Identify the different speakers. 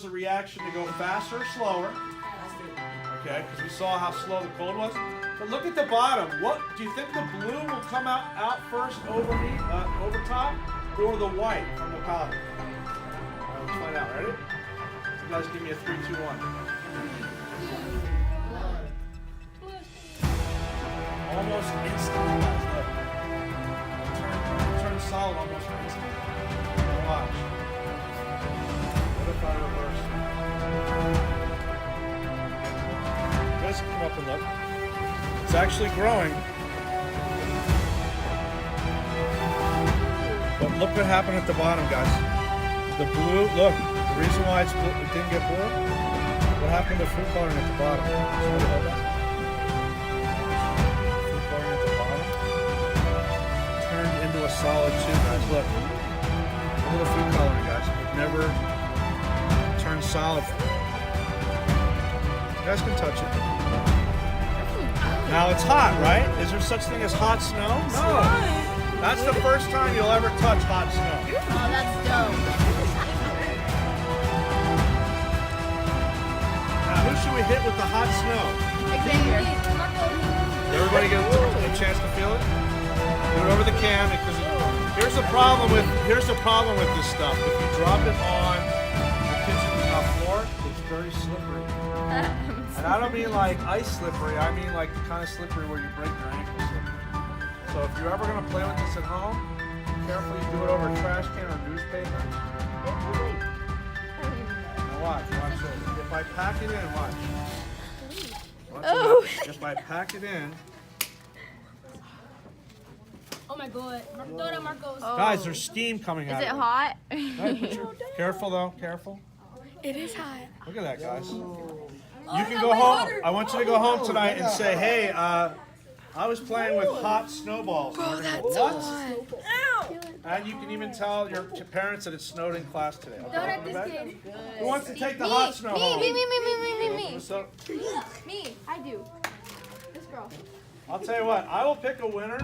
Speaker 1: a reaction to go faster or slower. Okay, because we saw how slow the cold was. But look at the bottom. What do you think the blue will come out first over top, or the white from the powder? All right, let's find out. Ready? You guys give me a 3, 2, 1. Almost instantly, guys. Look. Turn solid almost instantly. Watch. What if I reverse? You guys can come up and look. It's actually growing. But look what happened at the bottom, guys. The blue, look, the reason why it didn't get blue, what happened to fruit coloring at the bottom? Fruit coloring at the bottom turned into a solid too, guys. Look. Look at the fruit coloring, guys. It never turned solid. You guys can touch it. Now it's hot, right? Is there such thing as hot snow? No. That's the first time you'll ever touch hot snow.
Speaker 2: Oh, that's dope.
Speaker 1: Now, who should we hit with the hot snow?
Speaker 2: Xavier.
Speaker 1: Everybody get a chance to feel it? Do it over the can because here's the problem with this stuff. If you drop it on the kitchen floor, it's very slippery. And I don't mean like ice slippery, I mean like the kind of slippery where you break your ankle slippery. So if you're ever going to play with this at home, be careful you do it over a trash can or newspaper. Now watch this. If I pack it in, watch. If I pack it in.
Speaker 2: Oh my god. Marcos.
Speaker 1: Guys, there's steam coming out.
Speaker 3: Is it
Speaker 1: of
Speaker 3: hot?
Speaker 1: Careful though, careful.
Speaker 3: It is hot.
Speaker 1: Look at that, guys. You can go home. I want you to go home tonight and say, hey, I was playing with hot snowballs.
Speaker 3: Bro,
Speaker 1: And they're
Speaker 3: that's
Speaker 1: gonna go,
Speaker 3: hot.
Speaker 1: what? And you can even tell your parents that it snowed in class today. Okay?
Speaker 2: Don't at this kid.
Speaker 1: Who wants to take the hot snow home?
Speaker 3: Me.
Speaker 1: So,
Speaker 2: Me. I do. This girl.
Speaker 1: I'll tell you what, I will pick a winner.